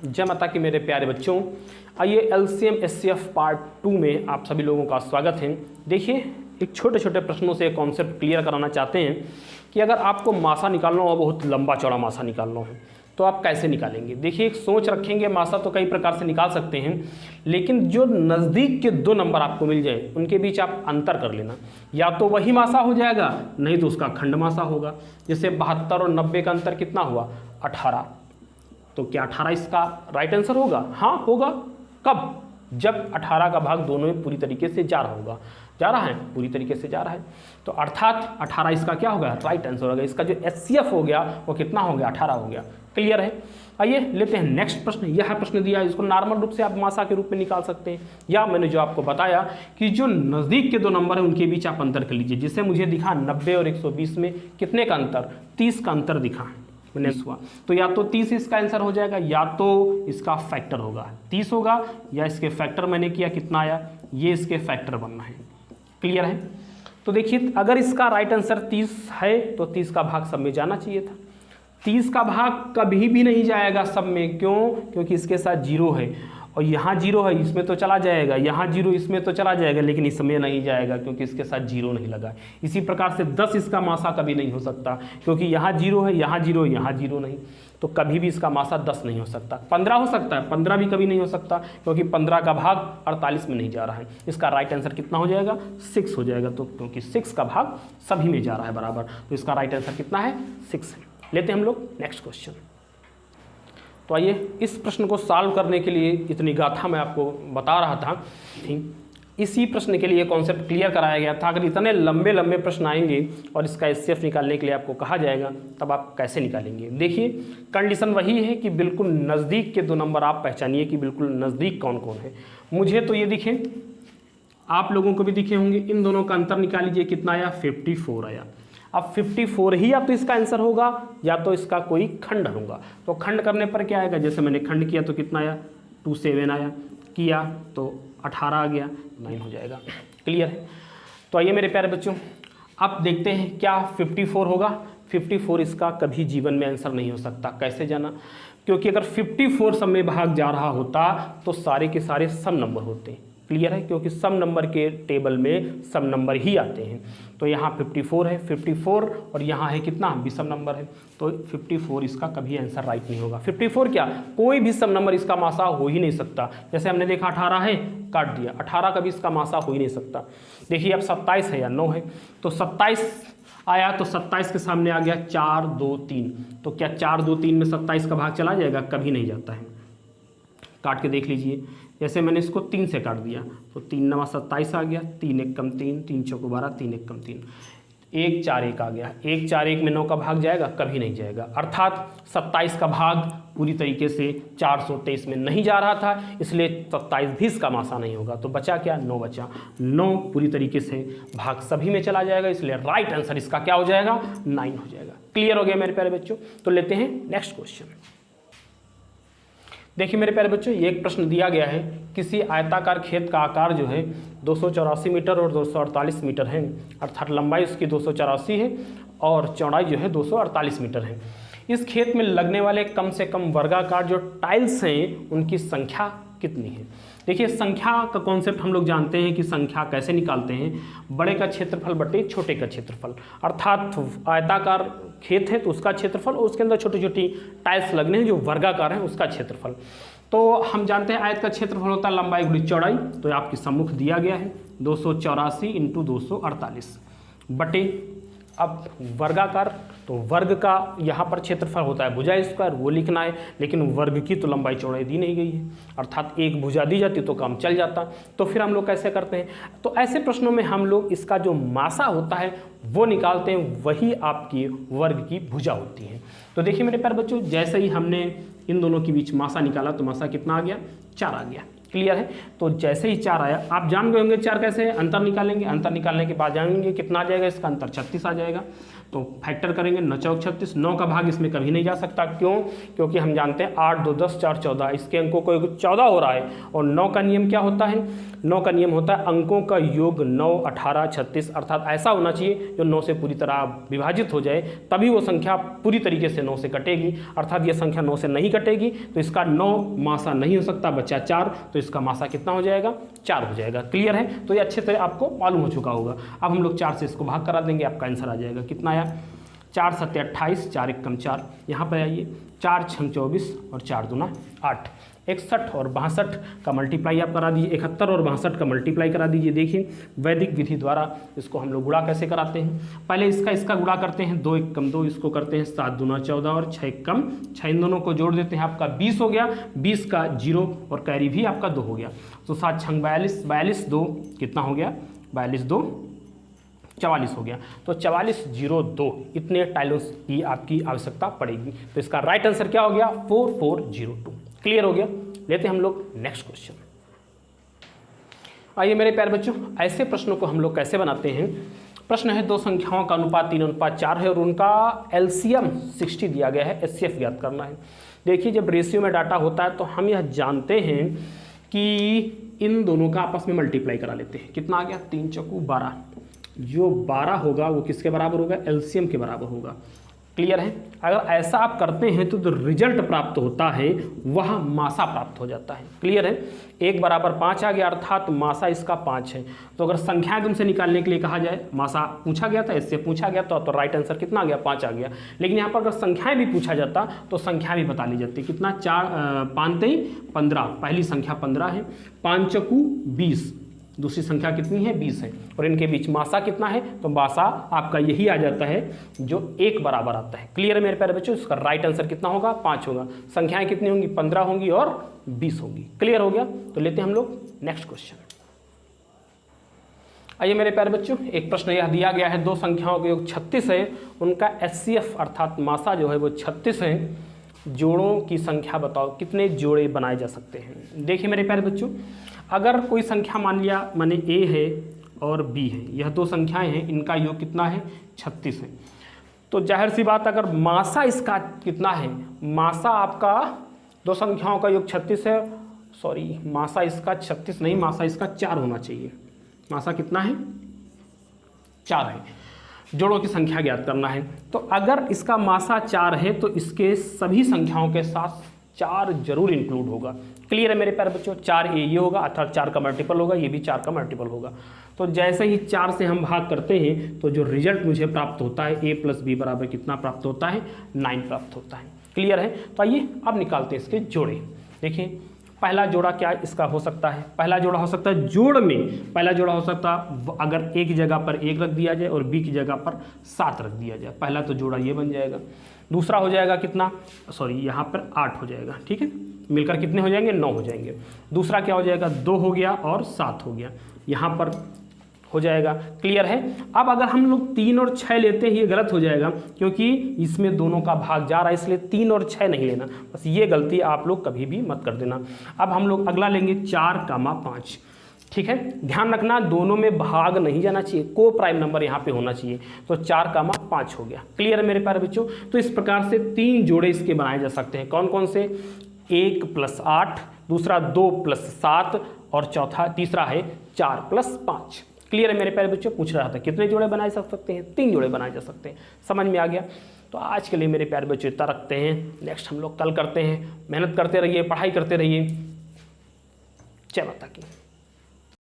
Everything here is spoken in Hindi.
जय माता की मेरे प्यारे बच्चों, आइए LCM SCF पार्ट 2 में आप सभी लोगों का स्वागत है। देखिए, एक छोटे छोटे प्रश्नों से कॉन्सेप्ट क्लियर कराना चाहते हैं कि अगर आपको मासा निकालना हो, बहुत लंबा चौड़ा मासा निकालना हो, तो आप कैसे निकालेंगे। देखिए, एक सोच रखेंगे, मासा तो कई प्रकार से निकाल सकते हैं, लेकिन जो नज़दीक के दो नंबर आपको मिल जाए उनके बीच आप अंतर कर लेना। या तो वही मासा हो जाएगा, नहीं तो उसका खंड मासा होगा। जैसे 72 और 90 का अंतर कितना हुआ? 18। तो क्या 18 इसका राइट आंसर होगा? हाँ होगा। कब? जब 18 का भाग दोनों में पूरी तरीके से जा रहा होगा। जा रहा है, पूरी तरीके से जा रहा है, तो अर्थात 18 इसका क्या होगा? राइट आंसर होगा। इसका जो SCF हो गया वो कितना हो गया? 18 हो गया। क्लियर है? आइए लेते हैं नेक्स्ट प्रश्न। यह प्रश्न दिया, इसको नॉर्मल रूप से आप मासा के रूप में निकाल सकते हैं, या मैंने जो आपको बताया कि जो नज़दीक के दो नंबर हैं उनके बीच आप अंतर कर लीजिए। जिससे मुझे दिखा 90 और 120 में कितने का अंतर? 30 का अंतर दिखा मैंने हुआ। तो या तो 30 इसका आंसर हो जाएगा, या तो इसका फैक्टर होगा 30 होगा, या इसके फैक्टर मैंने किया कितना आया, ये इसके फैक्टर बनना है। क्लियर है? तो देखिए, अगर इसका राइट आंसर 30 है तो 30 का भाग सब में जाना चाहिए था। 30 का भाग कभी भी नहीं जाएगा सब में। क्यों? क्योंकि इसके साथ 0 है, और यहाँ 0 है, इसमें तो चला जाएगा, यहाँ 0 इसमें तो चला जाएगा, लेकिन इसमें नहीं जाएगा क्योंकि इसके साथ 0 नहीं लगा। इसी प्रकार से 10 इसका मासा कभी नहीं हो सकता, क्योंकि यहाँ 0 है, यहाँ 0, यहाँ 0 नहीं, तो कभी भी इसका मासा 10 नहीं हो सकता। 15 हो सकता है, 15 भी कभी नहीं हो सकता, क्योंकि 15 का भाग 48 में नहीं जा रहा है। इसका राइट आंसर कितना हो जाएगा? 6 हो जाएगा। तो क्योंकि 6 का भाग सभी में जा रहा है बराबर, तो इसका राइट आंसर कितना है? 6 है। लेते हैं हम लोग नेक्स्ट क्वेश्चन। तो आइए, इस प्रश्न को सॉल्व करने के लिए इतनी गाथा मैं आपको बता रहा था, ठीक इसी प्रश्न के लिए कॉन्सेप्ट क्लियर कराया गया था। अगर इतने लंबे लंबे प्रश्न आएंगे और इसका SCF निकालने के लिए आपको कहा जाएगा, तब आप कैसे निकालेंगे। देखिए, कंडीशन वही है कि बिल्कुल नज़दीक के दो नंबर आप पहचानिए कि बिल्कुल नज़दीक कौन कौन है। मुझे तो ये दिखे, आप लोगों को भी दिखे होंगे। इन दोनों का अंतर निकाल लीजिए, कितना आया? 54 आया। अब 54 ही या तो इसका आंसर होगा, या तो इसका कोई खंड होगा। तो खंड करने पर क्या आएगा? जैसे मैंने खंड किया तो कितना आया? 27 आया, किया तो 18 आ गया, 9 हो जाएगा। क्लियर है? तो आइए मेरे प्यारे बच्चों, अब देखते हैं क्या 54 होगा। 54 इसका कभी जीवन में आंसर नहीं हो सकता। कैसे जाना? क्योंकि अगर 54 सब में भाग जा रहा होता तो सारे के सारे सम नंबर होते। क्लियर है? क्योंकि सम नंबर के टेबल में सम नंबर ही आते हैं। तो यहाँ 54 है, 54 और यहाँ है कितना? विषम नंबर है, तो 54 इसका कभी आंसर राइट नहीं होगा। 54 क्या? कोई भी सम नंबर इसका मासा हो ही नहीं सकता। जैसे हमने देखा 18 है, काट दिया, 18 कभी इसका मासा हो ही नहीं सकता। देखिए, अब 27 है या 9 है, तो 27 आया तो 27 के सामने आ गया 4 2 3। तो क्या 4 2 3 में 27 का भाग चला जाएगा? कभी नहीं जाता है। काट के देख लीजिए। जैसे मैंने इसको 3 से काट दिया तो 3 9 27 आ गया, 3 1 कम 3, 3 चौको 12, 3 1 कम 3, 1 4 1 आ गया। 1 4 1 में 9 का भाग जाएगा? कभी नहीं जाएगा। अर्थात 27 का भाग पूरी तरीके से 423 में नहीं जा रहा था, इसलिए 27 भी इसका मासा नहीं होगा। तो बचा क्या? 9 बचा। 9 पूरी तरीके से भाग सभी में चला जाएगा, इसलिए राइट आंसर इसका क्या हो जाएगा? 9 हो जाएगा। क्लियर हो गया मेरे प्यारे बच्चों? तो लेते हैं नेक्स्ट क्वेश्चन। देखिए मेरे प्यारे बच्चों, ये एक प्रश्न दिया गया है। किसी आयताकार खेत का आकार जो है 284 मीटर और 248 मीटर है, अर्थात लंबाई उसकी 284 है और चौड़ाई जो है 248 मीटर है। इस खेत में लगने वाले कम से कम वर्गाकार जो टाइल्स हैं उनकी संख्या कितनी है। देखिए, संख्या का कॉन्सेप्ट हम लोग जानते हैं कि संख्या कैसे निकालते हैं, बड़े का क्षेत्रफल बटे छोटे का क्षेत्रफल। अर्थात आयताकार खेत है तो उसका क्षेत्रफल, और उसके अंदर छोटी छोटी टाइल्स लगने हैं जो वर्गाकार हैं उसका क्षेत्रफल। तो हम जानते हैं आयत का क्षेत्रफल होता है लंबाई गुणित चौड़ाई। तो आपके सम्मुख दिया गया है 284 इंटू 248 बटे, अब वर्गाकार तो वर्ग का यहाँ पर क्षेत्रफल होता है भुजा स्क्वायर, वो लिखना है, लेकिन वर्ग की तो लंबाई चौड़ाई दी नहीं गई है, अर्थात एक भुजा दी जाती तो काम चल जाता। तो फिर हम लोग कैसे करते हैं? तो ऐसे प्रश्नों में हम लोग इसका जो मासा होता है वो निकालते हैं, वही आपकी वर्ग की भुजा होती है। तो देखिए मेरे प्यारे बच्चों, जैसे ही हमने इन दोनों के बीच मासा निकाला तो मासा कितना आ गया? 4 आ गया। क्लियर है? तो जैसे ही 4 आया, आप जान गए होंगे 4 कैसे है। अंतर निकालेंगे, अंतर निकालने के बाद जानेंगे कितना आ जाएगा, इसका अंतर 36 आ जाएगा। तो फैक्टर करेंगे 9 चौक 36, 9 का भाग इसमें कभी नहीं जा सकता। क्यों? क्योंकि हम जानते हैं 8 2 10 4 14, इसके अंकों को 14 हो रहा है। और 9 का नियम क्या होता है? 9 का नियम होता है अंकों का योग 9 18 36, अर्थात ऐसा होना चाहिए जो 9 से पूरी तरह विभाजित हो जाए, तभी वो संख्या पूरी तरीके से 9 से कटेगी। अर्थात ये संख्या 9 से नहीं कटेगी तो इसका 9 मासा नहीं हो सकता, बच्चा 4, तो इसका मासा कितना हो जाएगा? 4 हो जाएगा। क्लियर है? तो ये अच्छे से आपको मालूम हो चुका होगा। अब हम लोग 4 से इसको भाग करा देंगे, आपका आंसर आ जाएगा। कितना आया? 4 7 28, 4 1 4। यहाँ पर आइए 4 6 24 और 4 2 8। 61 और 62 का मल्टीप्लाई आप करा दीजिए, 71 और 62 का मल्टीप्लाई करा दीजिए। देखिए वैदिक विधि द्वारा इसको हम लोग गुणा कैसे कराते हैं? पहले इसका गुणा करते हैं, 2 1 2, इसको करते हैं 7 2 14 और 6 1 6, इन दोनों को जोड़ देते हैं, आपका 20 हो गया। 20 का 0 और कैरी भी आपका 2 हो गया। तो 7 6 42, 42 2 कितना हो गया? 42 2 44 हो गया। तो 44 0 2 इतने टाइलोस की आपकी आवश्यकता पड़ेगी। तो इसका राइट आंसर क्या हो गया? 4402। क्लियर हो गया? लेते हैं हम लोग नेक्स्ट क्वेश्चन। आइए मेरे प्यारे बच्चों, ऐसे प्रश्नों को हम लोग कैसे बनाते हैं? प्रश्न है दो संख्याओं का अनुपात 3:4 है और उनका एलसीएम 60 दिया गया है, एचसीएफ ज्ञात करना है। देखिए जब रेशियो में डाटा होता है तो हम यह जानते हैं कि इन दोनों का आपस में मल्टीप्लाई करा लेते हैं। कितना आ गया? 3 चौकू 12। जो 12 होगा वो किसके बराबर होगा? एलसीएम के बराबर होगा। क्लियर है? अगर ऐसा आप करते हैं तो जो रिजल्ट प्राप्त होता है वह मासा प्राप्त हो जाता है। क्लियर है? 1 बराबर 5 आ गया, अर्थात मासा इसका 5 है। तो अगर संख्याएं तुमसे निकालने के लिए कहा जाए, मासा पूछा गया था, इससे पूछा गया तो राइट आंसर कितना आ गया? 5 आ गया। लेकिन यहाँ पर अगर संख्याएं भी पूछा जाता तो संख्या भी बता ली जाती। कितना? 4 5 3 15, पहली संख्या 15 है, 5 चौकू 20, दूसरी संख्या कितनी है? 20 है। और इनके बीच मासा कितना है? तो मासा आपका यही आ जाता है जो 1 बराबर आता है। क्लियर है मेरे प्यारे बच्चों? इसका राइट आंसर कितना होगा? 5 होगा। संख्याएं कितनी होंगी? 15 होंगी और 20 होंगी। क्लियर हो गया? तो लेते हैं हम लोग नेक्स्ट क्वेश्चन। आइए मेरे प्यारे बच्चों, एक प्रश्न यह दिया गया है, दो संख्याओं का योग 36 है, उनका एचसीएफ अर्थात मासा जो है वो 36 है। जोड़ों की संख्या बताओ, कितने जोड़े बनाए जा सकते हैं? देखिए मेरे प्यारे बच्चों, अगर कोई संख्या मान लिया माने ए है और बी है, यह दो संख्याएं हैं, इनका योग कितना है? 36 है। तो जाहिर सी बात अगर मासा इसका कितना है? मासा आपका दो संख्याओं का योग 36 है, सॉरी मासा इसका 36 नहीं, मासा इसका 4 होना चाहिए। मासा कितना है? 4 है। जोड़ों की संख्या ज्ञात करना है। तो अगर इसका मासा 4 है तो इसके सभी संख्याओं के साथ 4 जरूर इंक्लूड होगा। क्लियर है मेरे प्यारे बच्चों? 4 ये होगा, अर्थात 4 का मल्टीपल होगा, ये भी 4 का मल्टीपल होगा। तो जैसे ही 4 से हम भाग करते हैं तो जो रिजल्ट मुझे प्राप्त होता है a + b बराबर कितना प्राप्त होता है? 9 प्राप्त होता है। क्लियर है? तो आइए अब निकालते हैं इसके जोड़े। देखिए पहला जोड़ा क्या इसका हो सकता है? पहला जोड़ा हो सकता है जोड़ में, पहला जोड़ा हो सकता है अगर ए की जगह पर 1 रख दिया जाए और बी की जगह पर 7 रख दिया जाए, पहला तो जोड़ा ये बन जाएगा। दूसरा हो जाएगा कितना? सॉरी यहाँ पर 8 हो जाएगा। ठीक है, मिलकर कितने हो जाएंगे? 9 हो जाएंगे। दूसरा क्या हो जाएगा? 2 हो गया और 7 हो गया, यहाँ पर हो जाएगा। क्लियर है? अब अगर हम लोग 3 और 6 लेते हैं ये गलत हो जाएगा, क्योंकि इसमें दोनों का भाग जा रहा है, इसलिए 3 और 6 नहीं लेना। बस ये गलती आप लोग कभी भी मत कर देना। अब हम लोग अगला लेंगे 4, 5। ठीक है, ध्यान रखना दोनों में भाग नहीं जाना चाहिए, को प्राइम नंबर यहाँ पे होना चाहिए। तो 4, 5 हो गया। क्लियर है मेरे प्यारे बच्चों? तो इस प्रकार से 3 जोड़े इसके बनाए जा सकते हैं। कौन कौन से? 1 + 8, दूसरा 2 + 7 और तीसरा है 4 + 5। क्लियर है मेरे प्यारे बच्चों? पूछ रहा था कितने जोड़े बनाए जा सकते हैं? 3 जोड़े बनाए जा सकते हैं। समझ में आ गया? तो आज के लिए मेरे प्यारे बच्चों इतना रखते हैं। नेक्स्ट हम लोग कल करते हैं। मेहनत करते रहिए, पढ़ाई करते रहिए। जय माता की।